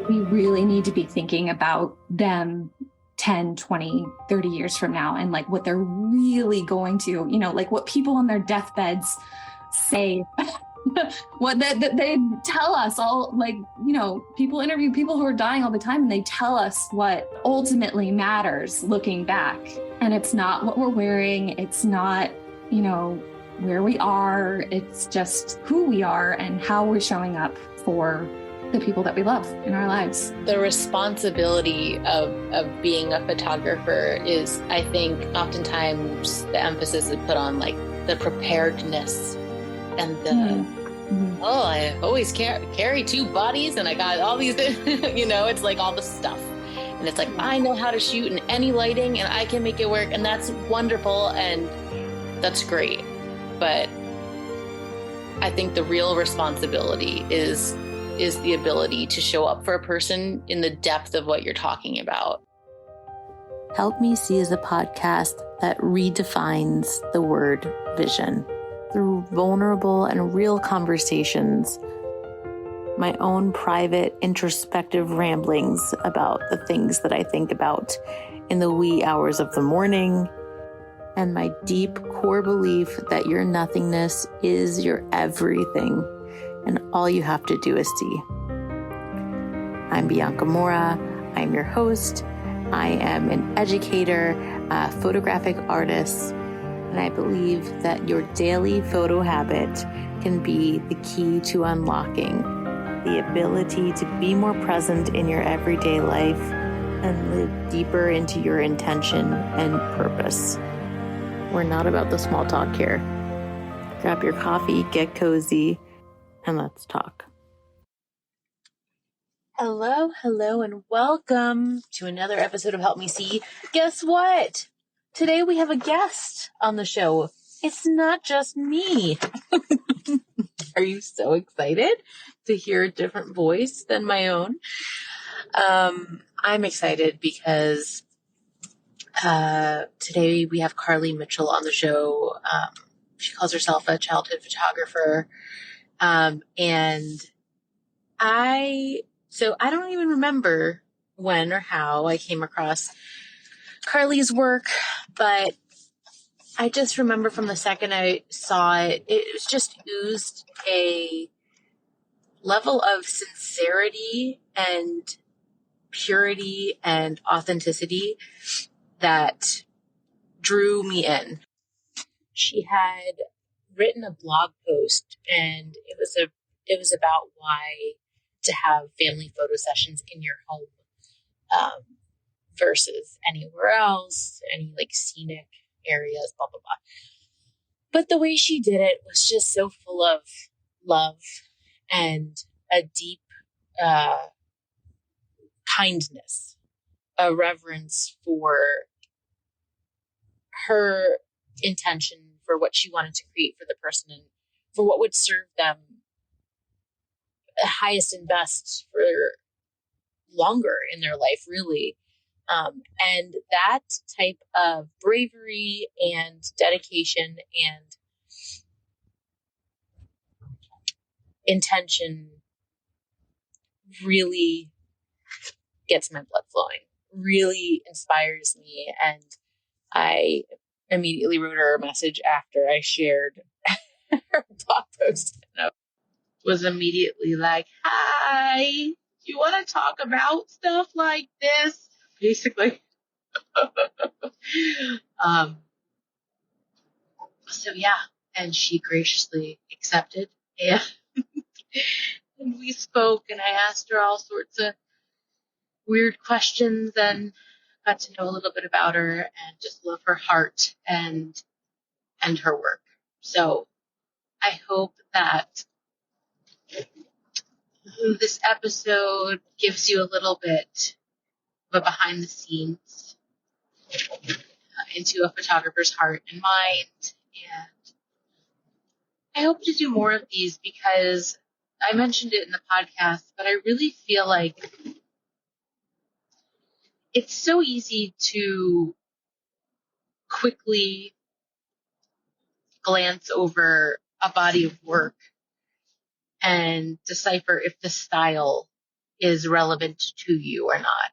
we really need to be thinking about them 10, 20, 30 years from now, and like what they're really going to, like what people on their deathbeds say, what they tell us all, like, people interview people who are dying all the time, and they tell us what ultimately matters looking back. And it's not what we're wearing. It's not, where we are. It's just who we are and how we're showing up for the people that we love in our lives. The responsibility of being a photographer is, I think, oftentimes the emphasis is put on like the preparedness and the, I always carry two bodies and I got all these, it's like all the stuff. And it's like, I know how to shoot in any lighting and I can make it work. And that's wonderful. And that's great. But I think the real responsibility is the ability to show up for a person in the depth of what you're talking about. Help Me See is a podcast that redefines the word vision through vulnerable and real conversations, my own private introspective ramblings about the things that I think about in the wee hours of the morning, and my deep core belief that your nothingness is your everything, and all you have to do is see. I'm Bianca Mora. I'm your host. I am an educator, a photographic artist, and I believe that your daily photo habit can be the key to unlocking the ability to be more present in your everyday life and live deeper into your intention and purpose. We're not about the small talk here. Grab your coffee, get cozy, and let's talk. Hello, and welcome to another episode of Help Me See. Guess what? Today we have a guest on the show. It's not just me. Are you so excited to hear a different voice than my own? I'm excited because today we have Carly Mitchell on the show. She calls herself a childhood photographer. And I don't even remember when or how I came across Carly's work, but I just remember from the second I saw it, it was just oozed a level of sincerity and purity and authenticity that drew me in. She had written a blog post, and it was about why to have family photo sessions in your home versus anywhere else, any like scenic areas, blah, blah, blah. But the way she did it was just so full of love and a deep kindness, a reverence for her intention, for what she wanted to create for the person and for what would serve them highest and best for longer in their life, really. And that type of bravery and dedication and intention really gets my blood flowing, really inspires me. And I immediately wrote her a message after I shared her blog post. And I was immediately like, hi, you want to talk about stuff like this? Basically. So yeah, and she graciously accepted, and we spoke, and I asked her all sorts of weird questions and got to know a little bit about her and just love her heart and her work. So I hope that this episode gives you a little bit of a behind the scenes into a photographer's heart and mind. And I hope to do more of these because I mentioned it in the podcast, but I really feel like it's so easy to quickly glance over a body of work and decipher if the style is relevant to you or not.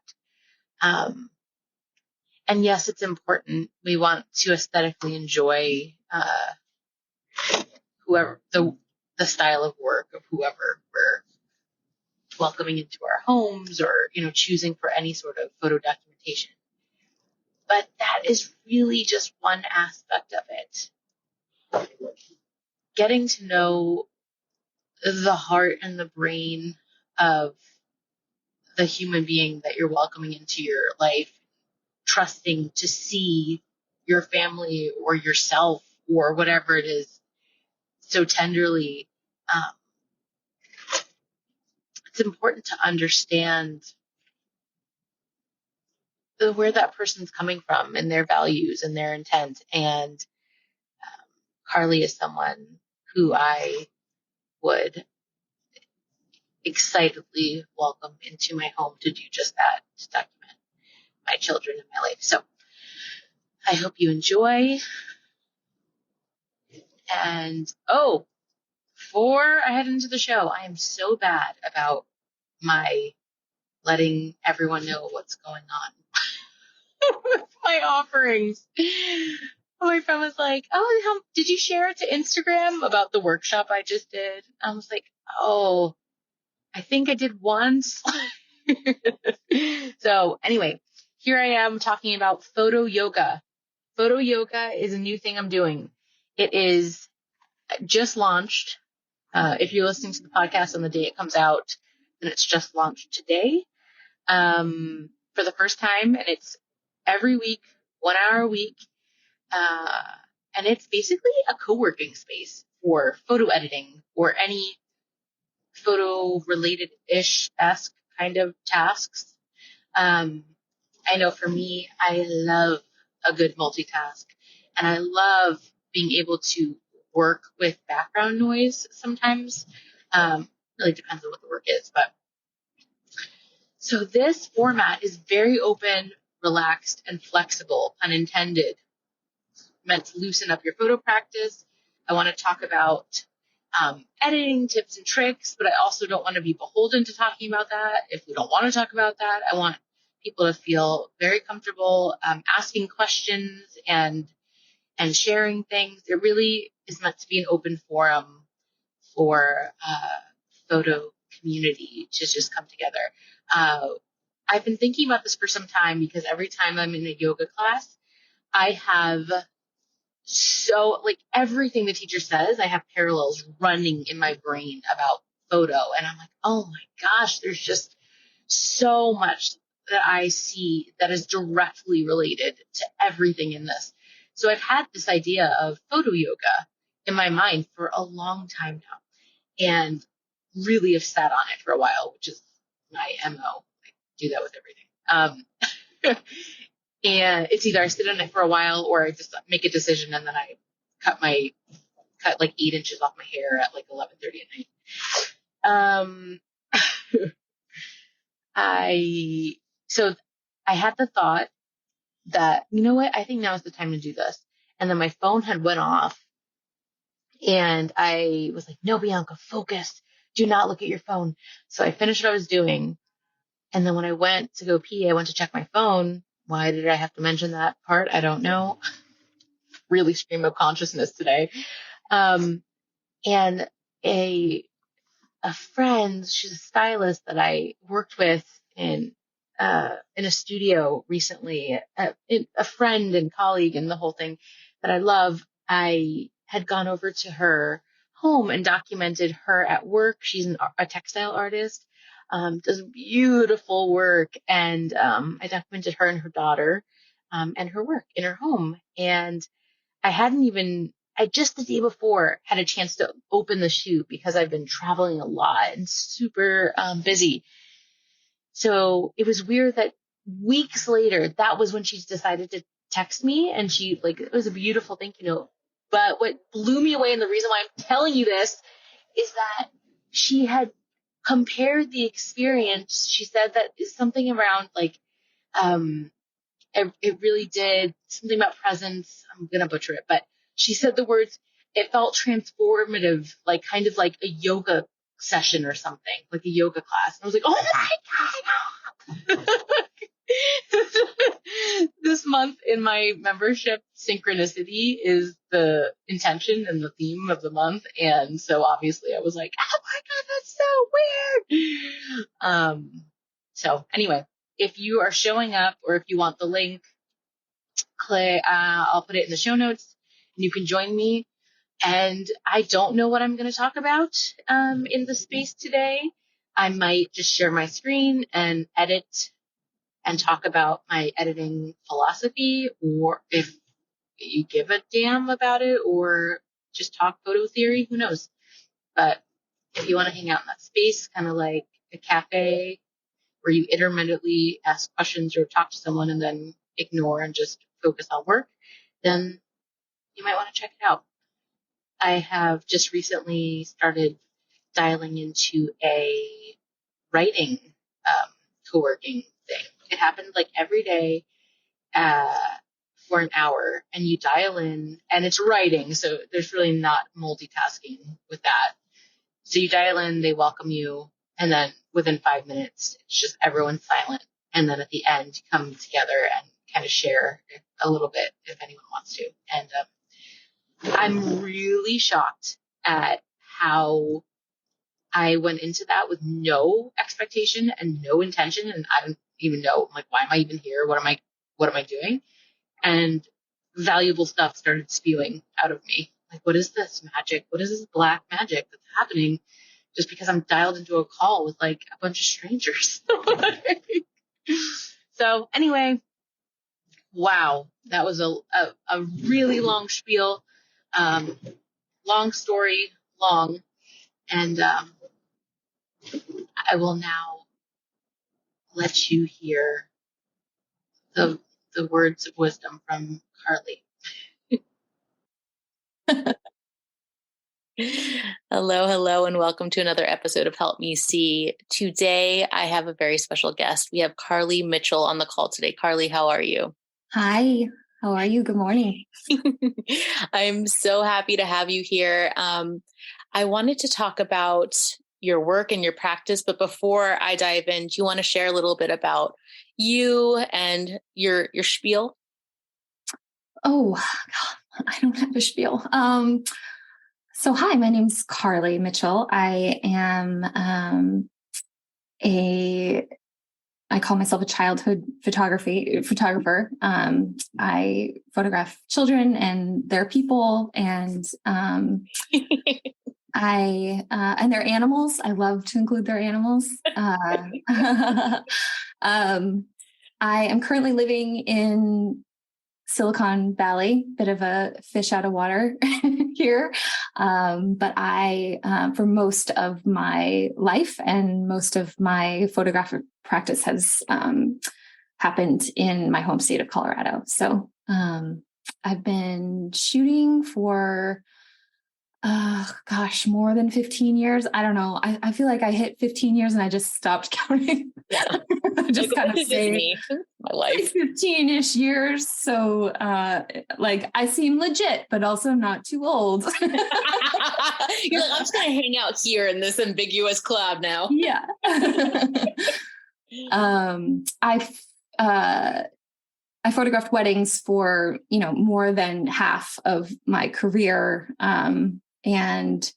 And yes, it's important. We want to aesthetically enjoy whoever the style of work of whoever we're welcoming into our homes, or choosing for any sort of photo documentation. But that is really just one aspect of it. Getting to know the heart and the brain of the human being that you're welcoming into your life, trusting to see your family or yourself or whatever it is so tenderly. It's important to understand where that person's coming from and their values and their intent. And Carly is someone who I would excitedly welcome into my home to do just that, to document my children and my life. So I hope you enjoy. And before I head into the show, I am so bad about my letting everyone know what's going on with my offerings. My friend was like, "Oh, did you share it to Instagram about the workshop I just did?" I was like, "Oh, I think I did once." So anyway, here I am talking about photo yoga. Photo yoga is a new thing I'm doing. It is just launched. If you're listening to the podcast on the day it comes out, then it's just launched today for the first time. And it's every week, 1 hour a week. And it's basically a co-working space for photo editing or any photo related-ish-esque kind of tasks. I know for me, I love a good multitask, and I love being able to work with background noise sometimes. Really depends on what the work is, but so this format is very open, relaxed, and flexible, unintended, meant to loosen up your photo practice. I want to talk about editing tips and tricks, but I also don't want to be beholden to talking about that. If we don't want to talk about that, I want people to feel very comfortable asking questions and sharing things. It really is meant to be an open forum for photo community to just come together. I've been thinking about this for some time because every time I'm in a yoga class, I have everything the teacher says, I have parallels running in my brain about photo. And I'm like, oh my gosh, there's just so much that I see that is directly related to everything in this. So I've had this idea of photo yoga in my mind for a long time now, and really have sat on it for a while, which is my MO. I do that with everything. And it's either I sit on it for a while or I just make a decision and then I cut like 8 inches off my hair at like 11:30 at night. So I had the thought that, you know what, I think now is the time to do this. And then my phone had went off and I was like, no, Bianca, focus. Do not look at your phone. So I finished what I was doing. And then when I went to go pee, I went to check my phone. Why did I have to mention that part? I don't know. Really stream of consciousness today. And a friend, she's a stylist that I worked with in a studio recently, a friend and colleague and the whole thing that I love. I had gone over to her home and documented her at work. She's a textile artist, does beautiful work. And I documented her and her daughter and her work in her home. And I just the day before had a chance to open the shoot because I've been traveling a lot and super busy. So it was weird that weeks later, that was when she decided to text me, and it was a beautiful thank you note. But what blew me away, and the reason why I'm telling you this, is that she had compared the experience. She said that is something around it really did something about presence. I'm going to butcher it, but she said the words, it felt transformative, kind of like a yoga session or something, like a yoga class. And I was like, oh my God. This month in my membership, synchronicity is the intention and the theme of the month. And so obviously I was like, oh my God, that's so weird. So anyway, if you are showing up or if you want the link, I'll put it in the show notes and you can join me. And I don't know what I'm going to talk about in the space today. I might just share my screen and edit and talk about my editing philosophy, or if you give a damn about it, or just talk photo theory, who knows. But if you want to hang out in that space, kind of like a cafe where you intermittently ask questions or talk to someone and then ignore and just focus on work, then you might want to check it out. I have just recently started dialing into a writing co-working thing. It happens like every day for an hour, and you dial in, and it's writing, so there's really not multitasking with that. So you dial in, they welcome you, and then within 5 minutes, it's just everyone's silent. And then at the end, you come together and kind of share a little bit if anyone wants to. And I'm really shocked at how I went into that with no expectation and no intention, and I don't even know, like, why am I even here? What am I doing? And valuable stuff started spewing out of me. Like, what is this magic? What is this black magic that's happening just because I'm dialed into a call with like a bunch of strangers? So anyway, wow, that was a really long spiel. Long story, long. And I will now let you hear the words of wisdom from Carly. Hello, and welcome to another episode of Help Me See. Today, I have a very special guest. We have Carly Mitchell on the call today. Carly, how are you? Hi, how are you? Good morning. I'm so happy to have you here. I wanted to talk about your work and your practice, but before I dive in, do you want to share a little bit about you and your spiel? Oh, God, I don't have a spiel. So hi, my name's Carly Mitchell. I am I call myself a childhood photographer. I photograph children and their people, and and their animals. I love to include their animals. I am currently living in Silicon Valley, bit of a fish out of water here. But I, for most of my life and most of my photographic practice has happened in my home state of Colorado. So I've been shooting for more than 15 years. I don't know. I feel like I hit 15 years and I just stopped counting. Yeah. I just kind of say my life. 15-ish years. So like I seem legit, but also not too old. You're like, I'm just going to hang out here in this ambiguous cloud now. Yeah. I photographed weddings for, more than half of my career. And,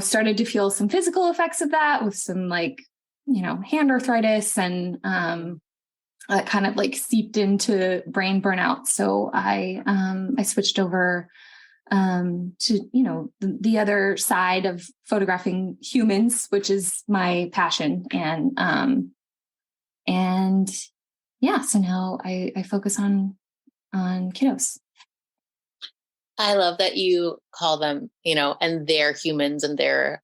started to feel some physical effects of that with some hand arthritis, and that kind of like seeped into brain burnout. So I switched over to, the other side of photographing humans, which is my passion. And yeah, so now I focus on kiddos. I love that you call them, and they're humans and they're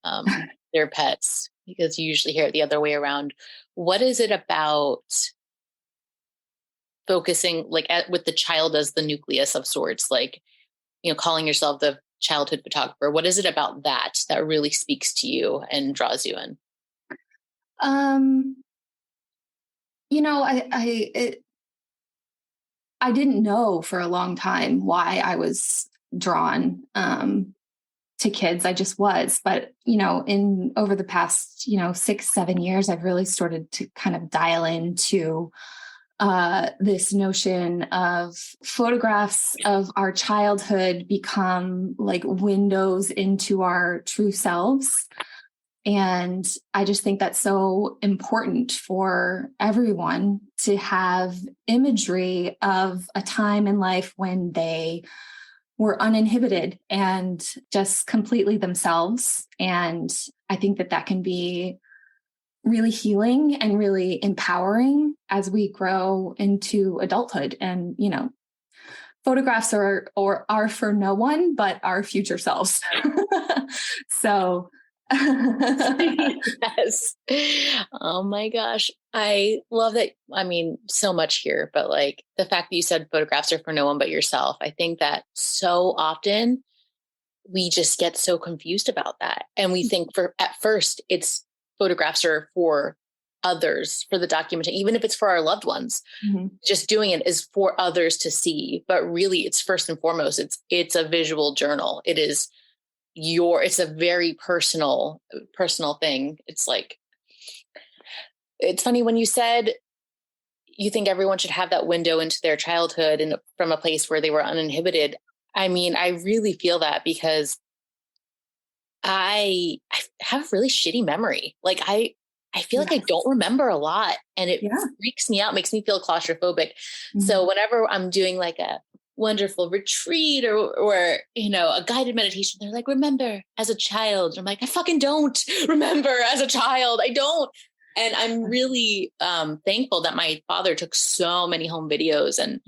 pets, because you usually hear it the other way around. What is it about focusing with the child as the nucleus of sorts, calling yourself the childhood photographer? What is it about that really speaks to you and draws you in? I didn't know for a long time why I was drawn to kids. I just was. But, you know, in over the past, you know, 6-7 years, I've really started to kind of dial into this notion of photographs of our childhood become like windows into our true selves. And I just think that's so important for everyone to have imagery of a time in life when they were uninhibited and just completely themselves. And I think that that can be really healing and really empowering as we grow into adulthood. And, you know, photographs are for no one but our future selves. So Yes. Oh my gosh. I love that. I mean, so much here, but like the fact that you said photographs are for no one but yourself. I think that so often we just get so confused about that. And we think at first it's photographs are for others, for the documentation, even if it's for our loved ones, just doing it is for others to see. But really it's first and foremost, it's a visual journal. It's a very personal thing. It's like, it's funny when you said you think everyone should have that window into their childhood and from a place where they were uninhibited. I mean, I really feel that because I have a really shitty memory. Like I feel like I don't remember a lot, and it freaks me out, makes me feel claustrophobic. So whenever I'm doing like a wonderful retreat or, you know, a guided meditation, they're like, remember as a child. And I'm like, I fucking don't remember as a child. I don't. And I'm really thankful that my father took so many home videos. And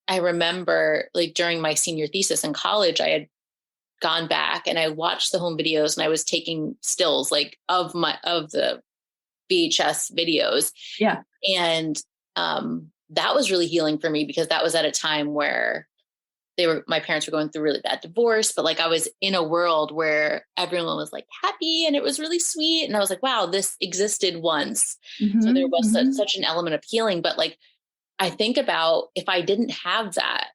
I remember like during my senior thesis in college, I had gone back and I watched the home videos and I was taking stills like of the VHS videos. Yeah. And that was really healing for me because that was at a time where my parents were going through a really bad divorce, but like I was in a world where everyone was like happy and it was really sweet. And I was like, wow, this existed once. So there was such an element of healing. But like, I think about if I didn't have that,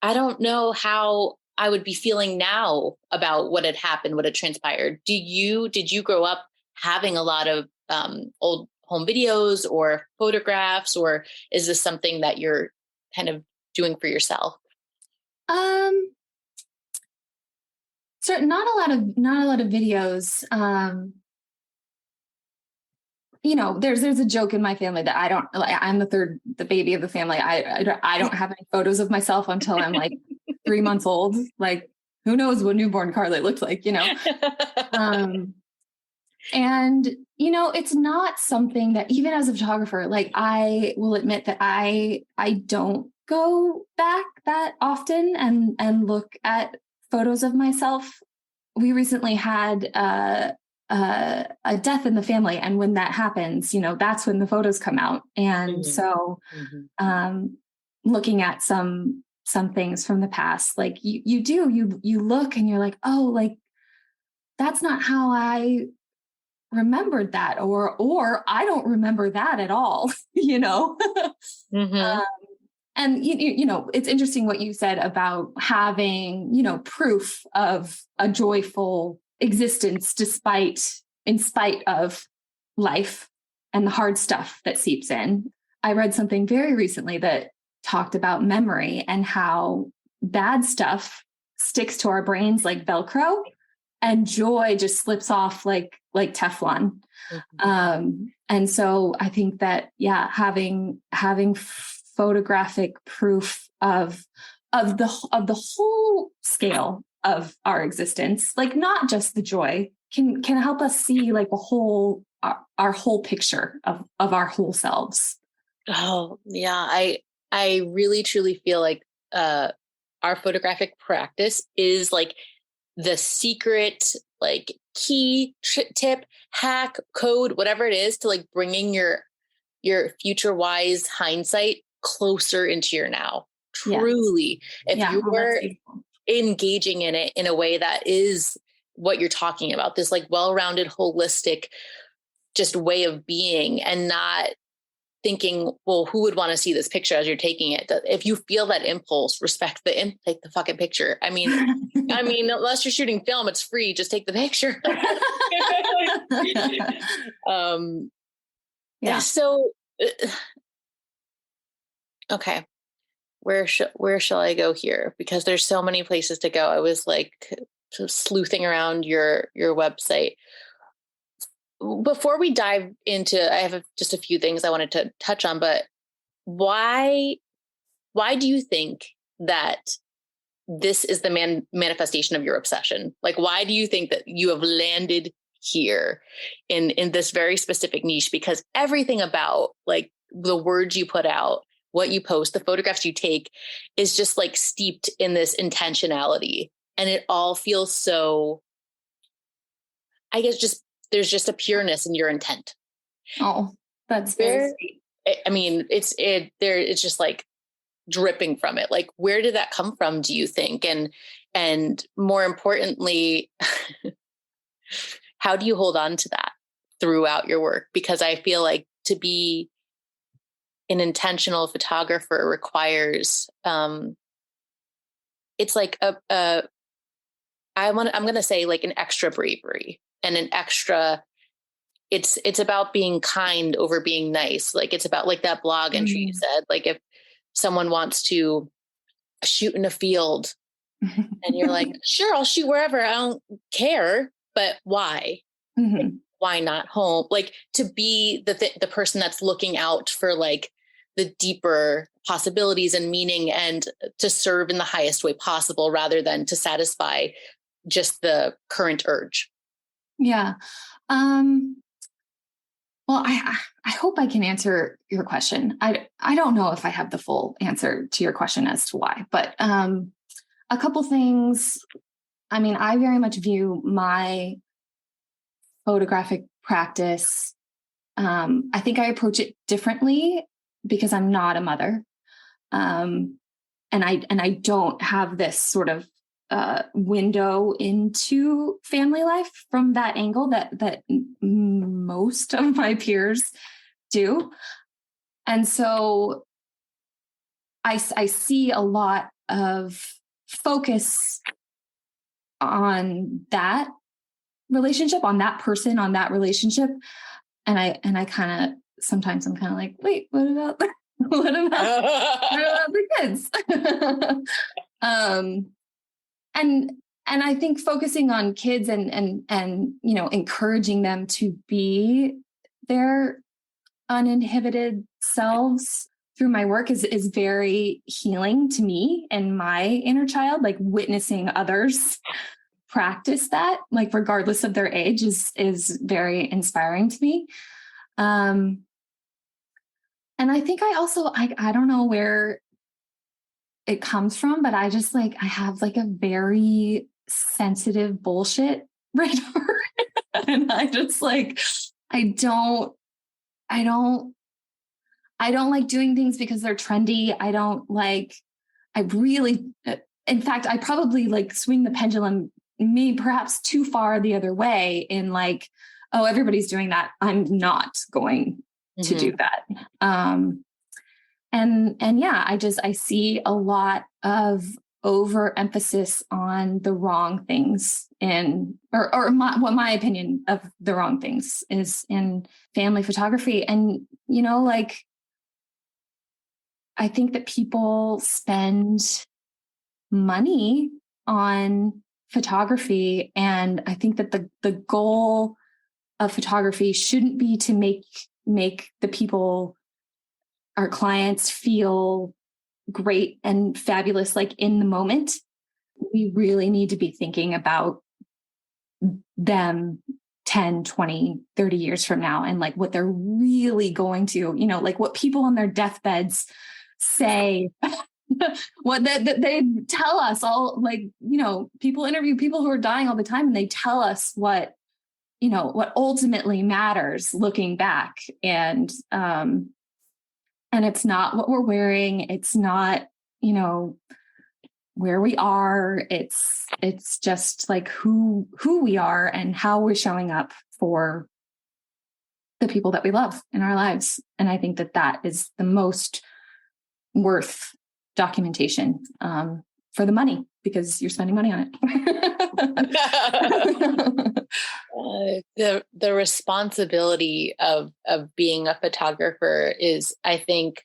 I don't know how I would be feeling now about what had happened, what had transpired. Did you grow up having a lot of old home videos or photographs, or is this something that you're kind of doing for yourself? So not a lot of videos. You know, there's a joke in my family that I'm the baby of the family. I don't have any photos of myself until I'm like 3 months old. Like, who knows what newborn Carly looked like, you know? And, you know, it's not something that even as a photographer, like I will admit that I don't go back that often and look at photos of myself. We recently had a death in the family. And when that happens, you know, that's when the photos come out. And so looking at some things from the past, like you look and you're like, oh, like, that's not how I remembered that, or I don't remember that at all, you know? And, you know, it's interesting what you said about having, you know, proof of a joyful existence in spite of life and the hard stuff that seeps in. I read something very recently that talked about memory and how bad stuff sticks to our brains like Velcro, and joy just slips off like Teflon. And so I think that, having photographic proof of the whole scale of our existence, like not just the joy, can help us see like our whole picture of our whole selves. Oh yeah. I really truly feel like our photographic practice is like the secret, like key tip, hack, code, whatever it is to like bringing your future wise hindsight closer into your now. Truly. If you were engaging in it in a way that is what you're talking about, this like well-rounded, holistic, just way of being, and not thinking, well, who would want to see this picture as you're taking it? If you feel that impulse, respect take the fucking picture. I mean, unless you're shooting film, it's free. Just take the picture. Yeah. So, okay. Where shall I go here? Because there's so many places to go. I was like sleuthing around your website. Before we dive into, I have just a few things I wanted to touch on, but why do you think that this is the manifestation of your obsession? Like, why do you think that you have landed here in this very specific niche? Because everything about like the words you put out, what you post, the photographs you take is just like steeped in this intentionality. And it all feels so, I guess, there's just a pureness in your intent. Oh, that's very sweet. I mean, it's just like dripping from it. Like, where did that come from, do you think? And more importantly, how do you hold on to that throughout your work? Because I feel like to be an intentional photographer requires, it's like I'm going to say like an extra bravery and an extra, it's about being kind over being nice. Like, it's about like that blog entry you said, like if someone wants to shoot in a field and you're like, sure, I'll shoot wherever. I don't care. But why? Like, why not home? Like, to be the person that's looking out for like the deeper possibilities and meaning, and to serve in the highest way possible rather than to satisfy just the current urge. Yeah. Well, I hope I can answer your question. I don't know if I have the full answer to your question as to why, but a couple things. I mean, I very much view my photographic practice. I think I approach it differently because I'm not a mother, and I don't have this sort of window into family life from that angle that most of my peers do. And so I see a lot of focus on that relationship, on that person, on that relationship. And I kind of, sometimes I'm kind of like, wait, what about the kids? And I think focusing on kids and encouraging them to be their uninhibited selves through my work is very healing to me and my inner child. Like, witnessing others practice that, like regardless of their age, is very inspiring to me. And I think I don't know where it comes from, but I have like a very sensitive bullshit radar. And I just like, I don't like doing things because they're trendy. In fact, I probably like swing the pendulum perhaps too far the other way in like, oh, everybody's doing that, I'm not going to do that. And yeah, I see a lot of overemphasis on the wrong things what my opinion of the wrong things is in family photography. And, like, I think that people spend money on photography. And I think that the goal of photography shouldn't be to make the people, our clients, feel great and fabulous, like in the moment. We really need to be thinking about them 10, 20, 30 years from now, and like what they're really going to, like what people on their deathbeds say, what they tell us all, like, people interview people who are dying all the time, and they tell us what ultimately matters looking back. And it's not what we're wearing. It's not, where we are. It's just like who we are and how we're showing up for the people that we love in our lives. And I think that that is the most worth documentation for the money, because you're spending money on it. The responsibility of being a photographer is, I think,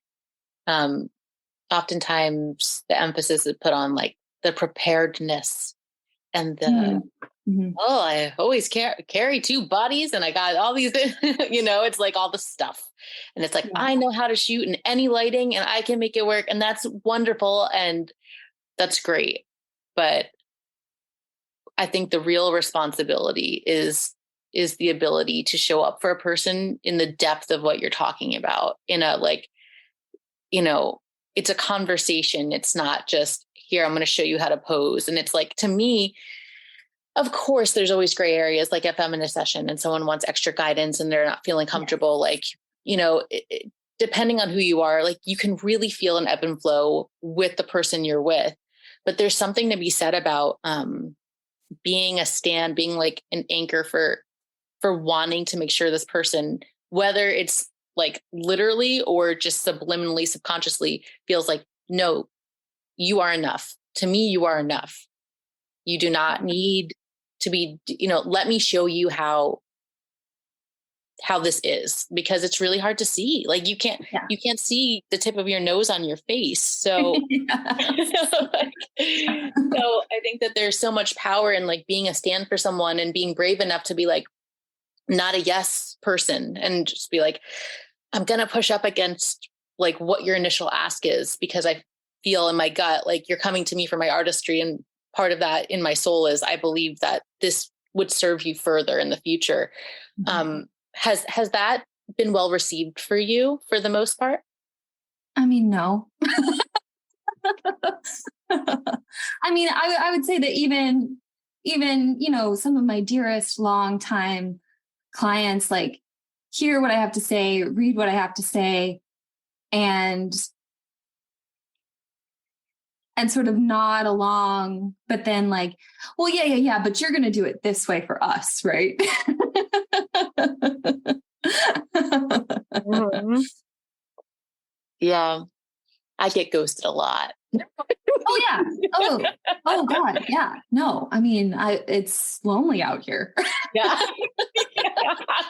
oftentimes the emphasis is put on like the preparedness and the I always carry two bodies and I got all these it's like all the stuff, and it's like I know how to shoot in any lighting and I can make it work, and that's wonderful and that's great. But I think the real responsibility is the ability to show up for a person in the depth of what you're talking about, in a it's a conversation. It's not just, here, I'm going to show you how to pose. And it's like, to me, of course, there's always gray areas, like if I'm in a session and someone wants extra guidance and they're not feeling comfortable, like, depending on who you are, like you can really feel an ebb and flow with the person you're with. But there's something to be said about being a stand, being like an anchor for wanting to make sure this person, whether it's like literally or just subliminally, subconsciously, feels like, no, you are enough. To me, you are enough. You do not need to be, let me show you how this is, because it's really hard to see. Like you can't see the tip of your nose on your face. So, so I think that there's so much power in like being a stand for someone and being brave enough to be like, not a yes person, and just be like, I'm going to push up against like what your initial ask is, because I feel in my gut, like you're coming to me for my artistry. And part of that in my soul is I believe that this would serve you further in the future. Has that been well received for you for the most part? I mean, no. I mean, I would say that even, some of my dearest longtime clients, like, hear what I have to say, read what I have to say, and sort of nod along, but then like, well, yeah, but you're going to do it this way for us, right? Yeah, I get ghosted a lot. Oh yeah. Oh God. Yeah. No, I mean, it's lonely out here. Yeah.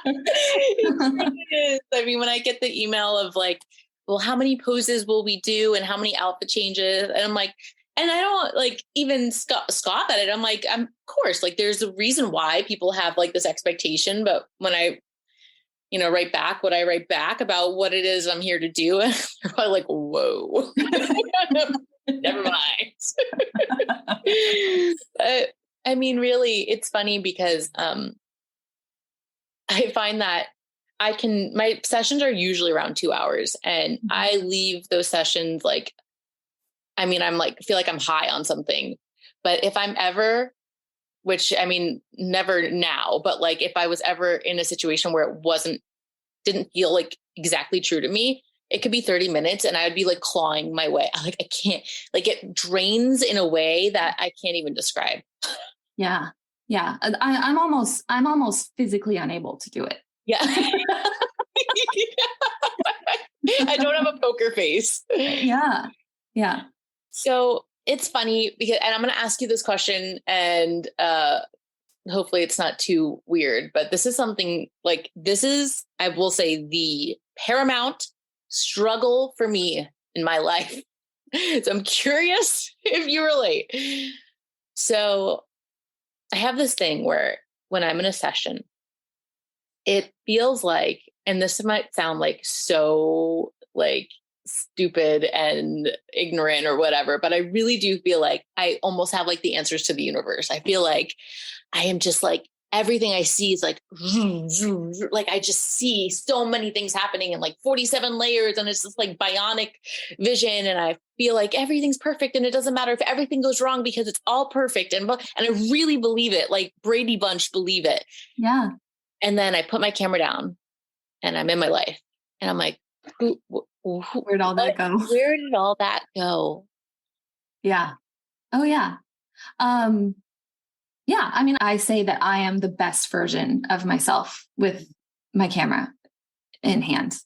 It really is. I mean, when I get the email of like, well, how many poses will we do and how many outfit changes? And I'm like, and I don't like even scoff at it. I'm like, of course, like there's a reason why people have like this expectation. But when I, write back what I write back about what it is I'm here to do, and they're probably like, whoa, never mind. But I mean, really, it's funny because I find that my sessions are usually around 2 hours, and I leave those sessions like, I mean, I'm like, feel like I'm high on something. But if I'm ever, which I mean, never now, but like if I was ever in a situation where it didn't feel like exactly true to me, it could be 30 minutes and I would be like clawing my way. I can't, like it drains in a way that I can't even describe. Yeah. Yeah. I'm almost physically unable to do it. Yeah. I don't have a poker face. Yeah. Yeah. So it's funny because, and I'm going to ask you this question, and hopefully it's not too weird, but this is something like, I will say, the paramount struggle for me in my life. So I'm curious if you relate. So I have this thing where when I'm in a session, it feels like, and this might sound like so like stupid and ignorant or whatever, but I really do feel like I almost have like the answers to the universe. I feel like I am just like, everything I see is like, like I just see so many things happening in like 47 layers, and it's just like bionic vision. And I feel like everything's perfect, and it doesn't matter if everything goes wrong because it's all perfect. And I really believe it, like Brady Bunch believe it. Yeah. And then I put my camera down and I'm in my life, and I'm like, where'd all that go? Where did all that go? Yeah. Oh yeah. Yeah. I mean, I say that I am the best version of myself with my camera. in hand.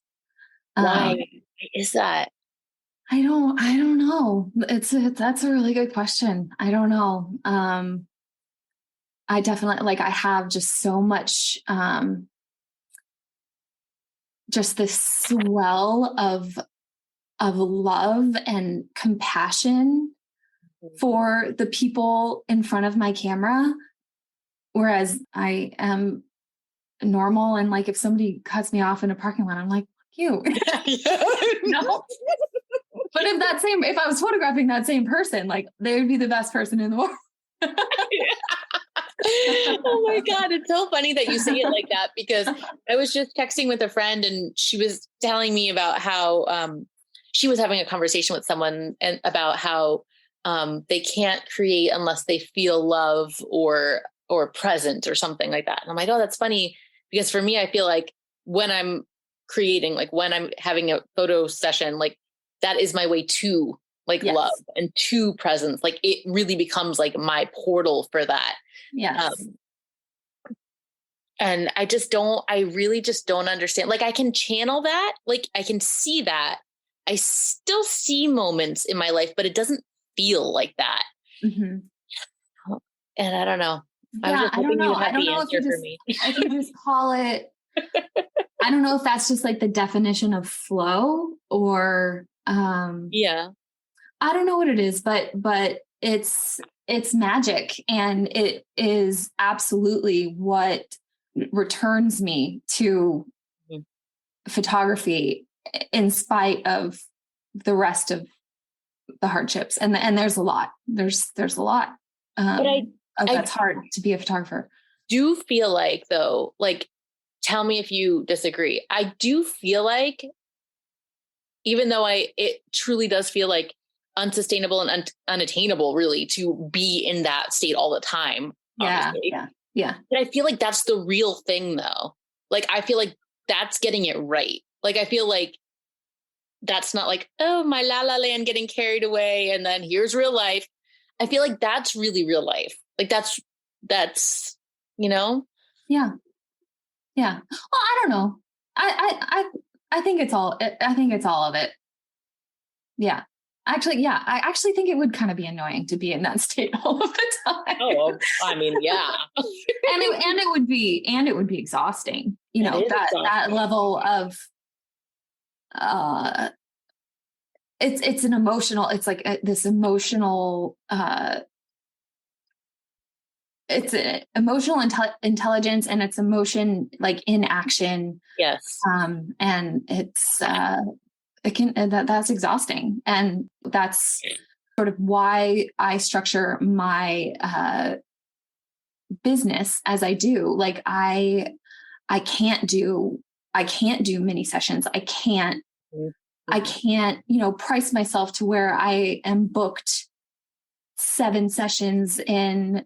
Why is that? I don't know. That's a really good question. I don't know. I definitely, like, I have just so much, just this swell of love and compassion for the people in front of my camera. Whereas I am normal, and like, if somebody cuts me off in a parking lot, I'm like, fuck you. No. But if I was photographing that same person, like, they would be the best person in the world. Oh my God. It's so funny that you say it like that, because I was just texting with a friend and she was telling me about how she was having a conversation with someone and about how they can't create unless they feel love or present or something like that. And I'm like, oh, that's funny, because for me, I feel like when I'm creating, like when I'm having a photo session, like that is my way to like Yes. love and to presence. Like it really becomes like my portal for that. Yes. And I really just don't understand. Like I can channel that, like I can see that. I still see moments in my life, but it doesn't feel like that. Mm-hmm. And I don't know. Yeah, I was just hoping you had the answer for me. If you just call it, I don't know if that's just like the definition of flow, or yeah. I don't know what it is, but it's magic, and it is absolutely what returns me to photography, in spite of the rest of the hardships. And there's a lot. There's a lot. But that's hard to be a photographer. Do feel like, though, like, tell me if you disagree. I do feel like, even though it truly does feel like unsustainable and unattainable, really, to be in that state all the time. Yeah. Obviously. Yeah. But I feel like that's the real thing, though. Like, I feel like that's getting it right. Like, I feel like that's not like, oh, my la la land getting carried away, and then here's real life. I feel like that's really real life. Like that's, you know? Yeah. Yeah. Well, I don't know. I think it's all of it. Yeah. Actually, yeah. I actually think it would kind of be annoying to be in that state all of the time. Oh, I mean, yeah. and it would be exhausting. You know, that level of, it's an emotional, it's like this emotional, it's an emotional intelligence, and it's emotion like in action. Yes. And it's, that's exhausting. And that's sort of why I structure my, business as I do. Like I can't do mini sessions. I can't, price myself to where I am booked 7 sessions in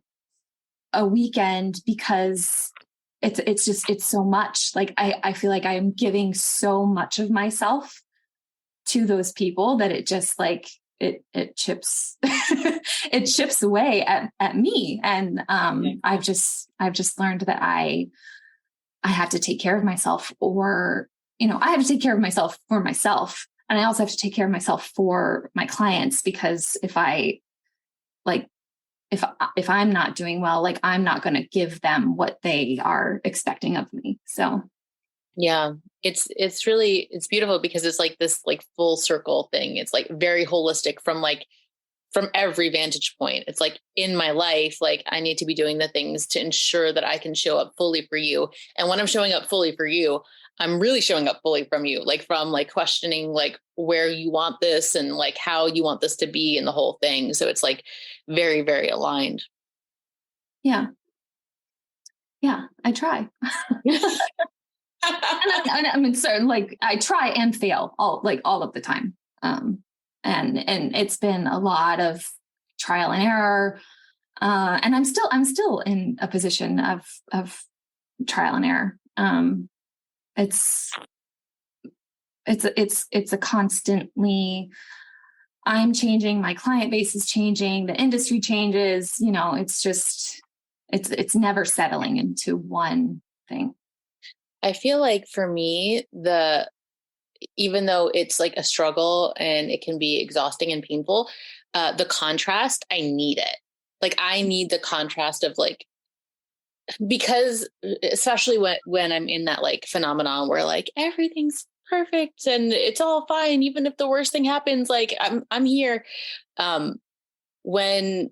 a weekend, because it's so much. Like I feel like I am giving so much of myself to those people that it just like it chips it chips away at me. And I've just learned that I have to take care of myself, or I have to take care of myself for myself, and I also have to take care of myself for my clients, because if I'm not doing well, like I'm not going to give them what they are expecting of me. So yeah, it's beautiful, because it's like this like full circle thing. It's like very holistic from every vantage point. It's like in my life, like I need to be doing the things to ensure that I can show up fully for you. And when I'm showing up fully for you, I'm really showing up fully from you, like from like questioning like where you want this and like how you want this to be and the whole thing. So it's like very, very aligned. Yeah. Yeah, I try. I mean, so like I try and fail all of the time. And it's been a lot of trial and error. And I'm still in a position of trial and error. It's a constantly, I'm changing, my client base is changing, the industry changes, it's just, it's never settling into one thing. I feel like for me, even though it's like a struggle and it can be exhausting and painful, the contrast, I need it. Like I need the contrast of like, because especially when I'm in that like phenomenon where like everything's perfect and it's all fine, even if the worst thing happens, like I'm here. Um, when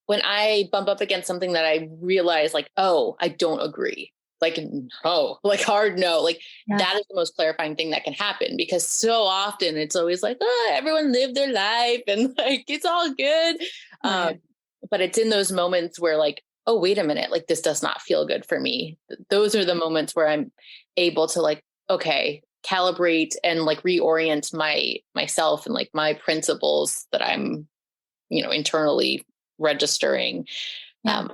when I bump up against something that I realize like, oh, I don't agree. Like, no, like hard no. Like Yeah. that is the most clarifying thing that can happen, because so often it's always like, oh, everyone lived their life and like it's all good. Right. But it's in those moments where like, oh, wait a minute, like this does not feel good for me. Those are the moments where I'm able to like, okay, calibrate and like reorient myself and like my principles that I'm, internally registering. Yeah.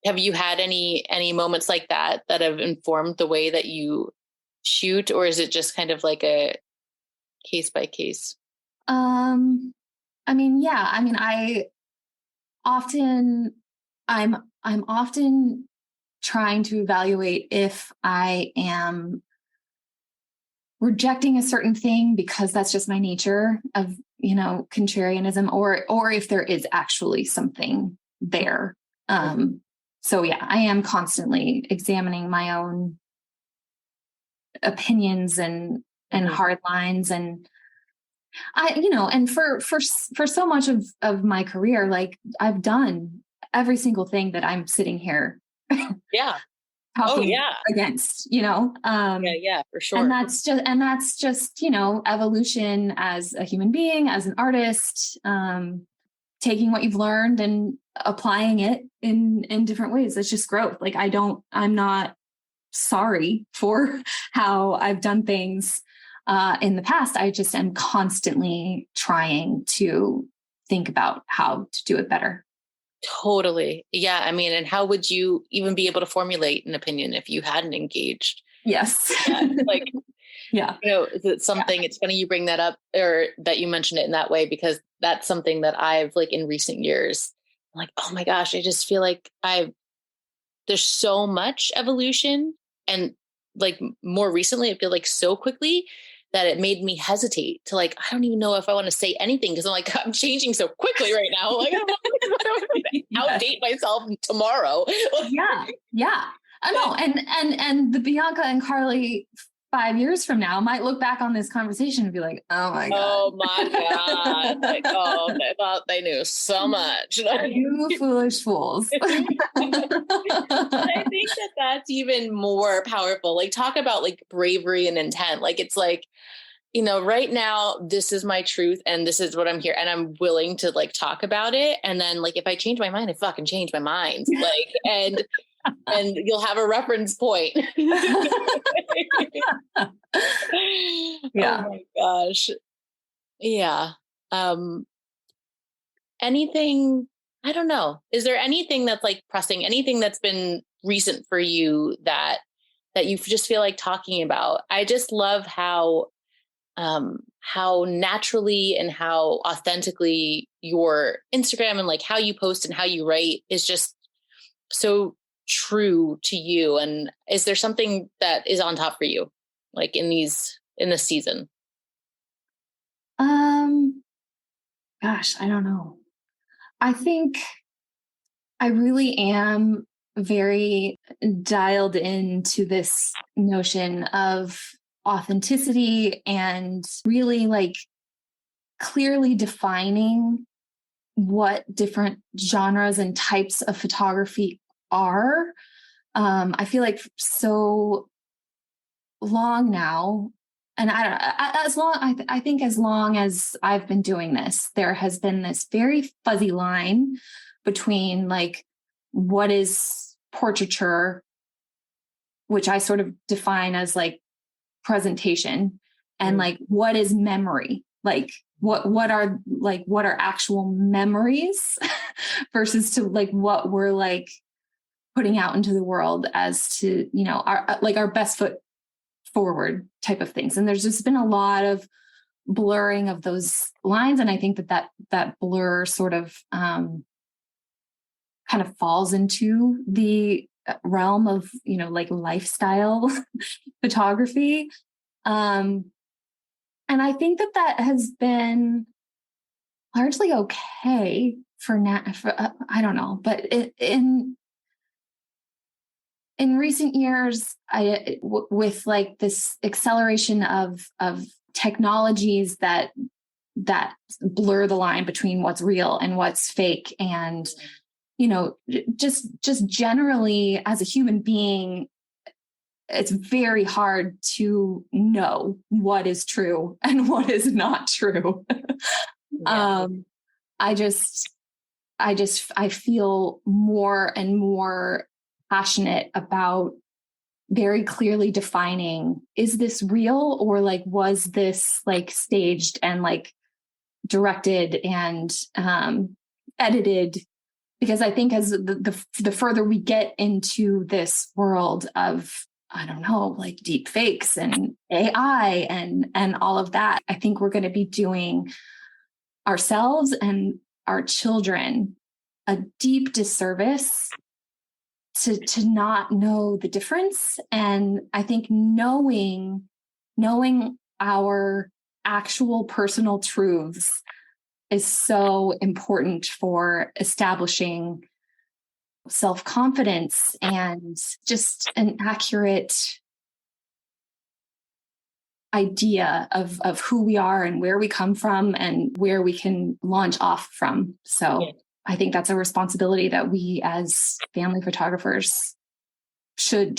Have you had any moments like that have informed the way that you shoot, or is it just kind of like a case by case? I mean, yeah. I mean, often I'm often trying to evaluate if I am rejecting a certain thing because that's just my nature of, contrarianism, or if there is actually something there. So yeah, I am constantly examining my own opinions and hard lines, and and for so much of my career, like I've done every single thing that I'm sitting here Yeah. talking Yeah. against, Yeah, for sure. and that's just evolution as a human being, as an artist, taking what you've learned and applying it in different ways. It's just growth. Like I'm not sorry for how I've done things in the past. I just am constantly trying to think about how to do it better. Totally. Yeah. I mean, and how would you even be able to formulate an opinion if you hadn't engaged? Yes. Like, yeah. Is it something, it's funny you bring that up, or that you mentioned it in that way, because that's something that I've like in recent years, like, oh my gosh, I just feel like there's so much evolution. And like more recently, I feel like so quickly that it made me hesitate to like, I don't even know if I want to say anything, because I'm like, I'm changing so quickly right now. Like, I don't outdate myself tomorrow. Yeah. I know. And the Bianca and Carly 5 years from now might look back on this conversation and be like, oh my God. Like, oh, they thought they knew so much. You foolish fools. I think that's even more powerful. Like, talk about like bravery and intent. Like, it's like, right now, this is my truth and this is what I'm here. And I'm willing to like talk about it. And then like, if I change my mind, I fucking change my mind. Like, and you'll have a reference point. Yeah. Oh my gosh. Yeah. Anything, I don't know. Is there anything that's like pressing, anything that's been recent for you that you just feel like talking about? I just love how naturally and how authentically your Instagram and like how you post and how you write is just so true to you. And is there something that is on top for you, like in this season? Gosh, I don't know. I think I really am very dialed into this notion of authenticity and really like clearly defining what different genres and types of photography are. I feel like so long now, and I think as long as I've been doing this, there has been this very fuzzy line between like what is portraiture, which I sort of define as like presentation, and like what is memory, like what are actual memories versus to like what we're like putting out into the world as to our best foot forward type of things. And there's just been a lot of blurring of those lines, and I think that blur sort of kind of falls into the realm of, like lifestyle photography. And I think that has been largely okay for now. I don't know, but in recent years, with like this acceleration of technologies that blur the line between what's real and what's fake, and just generally as a human being, it's very hard to know what is true and what is not true. Yeah. I feel more and more passionate about very clearly defining, is this real, or like was this like staged and like directed and edited? Because I think as the further we get into this world of, I don't know, like deep fakes and AI and all of that, I think we're going to be doing ourselves and our children a deep disservice to not know the difference. And I think knowing our actual personal truths is so important for establishing self-confidence and just an accurate idea of who we are and where we come from and where we can launch off from. So yeah. I think that's a responsibility that we as family photographers should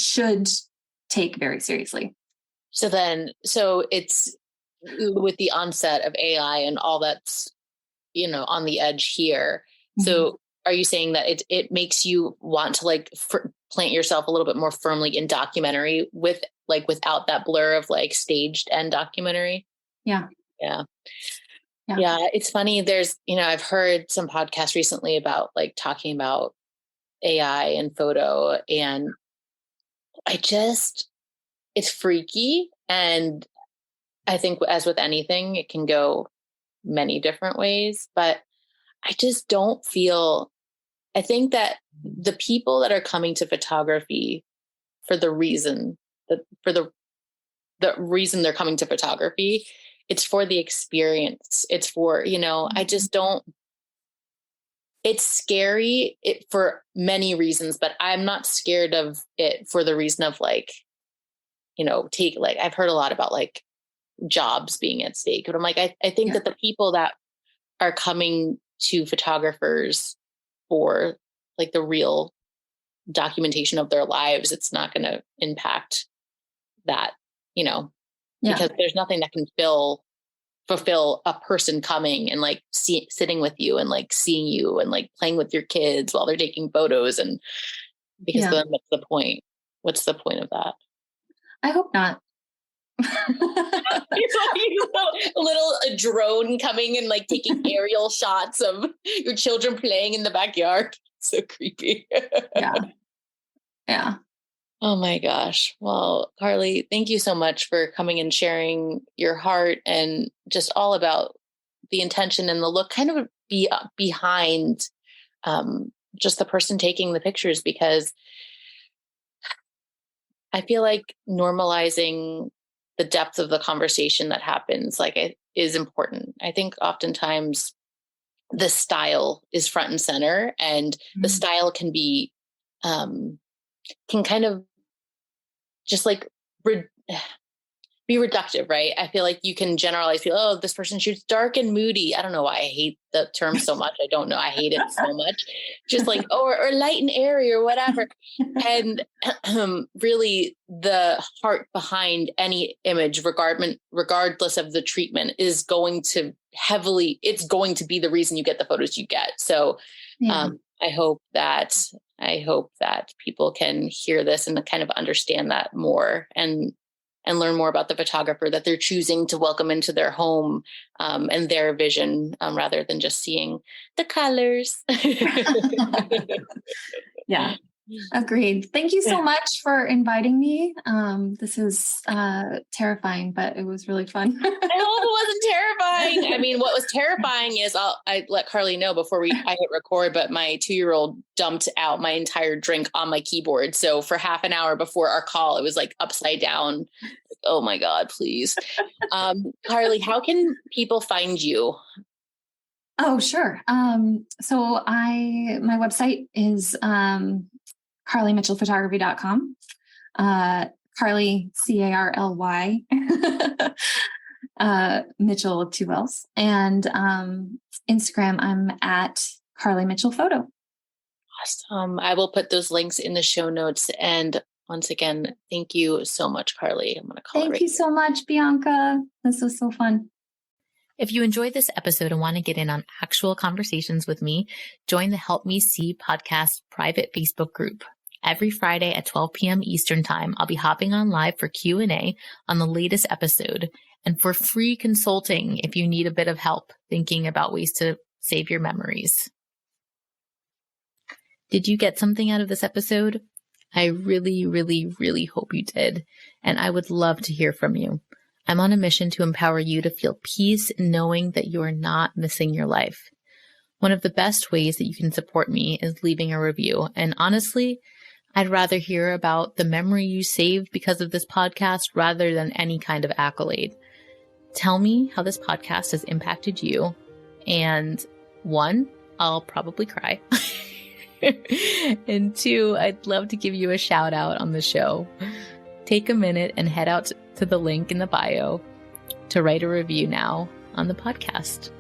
take very seriously. So it's with the onset of AI and all that's, on the edge here. Mm-hmm. So are you saying that it makes you want to like plant yourself a little bit more firmly in documentary without that blur of like staged and documentary? Yeah. It's funny. There's, I've heard some podcasts recently about like talking about AI and photo, and it's freaky. And I think as with anything, it can go many different ways, but I just don't feel, I think that the people that are coming to photography for the reason they're coming to photography, it's for the experience. It's for, I just don't, it's scary for many reasons, but I'm not scared of it for the reason of like, I've heard a lot about like jobs being at stake, but I'm like, I think that the people that are coming to photographers for like the real documentation of their lives, it's not going to impact that, because there's nothing that can fulfill a person coming and like sitting with you and like seeing you and like playing with your kids while they're taking photos. And because then what's the point? What's the point of that? I hope not. a little drone coming and like taking aerial shots of your children playing in the backyard. So creepy. Yeah. Oh my gosh. Well, Carly, thank you so much for coming and sharing your heart and just all about the intention and the look kind of behind just the person taking the pictures, because I feel like normalizing the depth of the conversation that happens is important. I think oftentimes the style is front and center, and the style can be can kind of just like be reductive, right? I feel like you can generalize people. Oh, this person shoots dark and moody. I don't know why I hate the term so much. I don't know. I hate it so much. Just like, or light and airy or whatever. And really the heart behind any image, regardless of the treatment, is going to it's going to be the reason you get the photos you get. So I hope that people can hear this and kind of understand that more and learn more about the photographer that they're choosing to welcome into their home and their vision rather than just seeing the colors. Yeah. Agreed. Thank you so much for inviting me. This is terrifying, but it was really fun. I hope it wasn't terrifying. I mean, what was terrifying is I let Carly know before I hit record, but my 2-year-old dumped out my entire drink on my keyboard. So for half an hour before our call, it was like upside down. Oh my God, please. Carly, how can people find you? Oh, sure. So my website is carlymitchellphotography.com. Carly, Carly, Mitchell with 2 L's. And Instagram, I'm at Carly Mitchell Photo. Awesome. I will put those links in the show notes. And once again, thank you so much, Carly. I'm going to call it. Thank you so much, Bianca. This was so fun. If you enjoyed this episode and want to get in on actual conversations with me, join the Help Me See podcast private Facebook group. Every Friday at 12 p.m. Eastern Time, I'll be hopping on live for Q&A on the latest episode and for free consulting if you need a bit of help thinking about ways to save your memories. Did you get something out of this episode? I really, really, really hope you did, and I would love to hear from you. I'm on a mission to empower you to feel peace in knowing that you are not missing your life. One of the best ways that you can support me is leaving a review. And honestly, I'd rather hear about the memory you saved because of this podcast rather than any kind of accolade. Tell me how this podcast has impacted you. And 1, I'll probably cry. And 2, I'd love to give you a shout out on the show. Take a minute and head out to the link in the bio to write a review now on the podcast.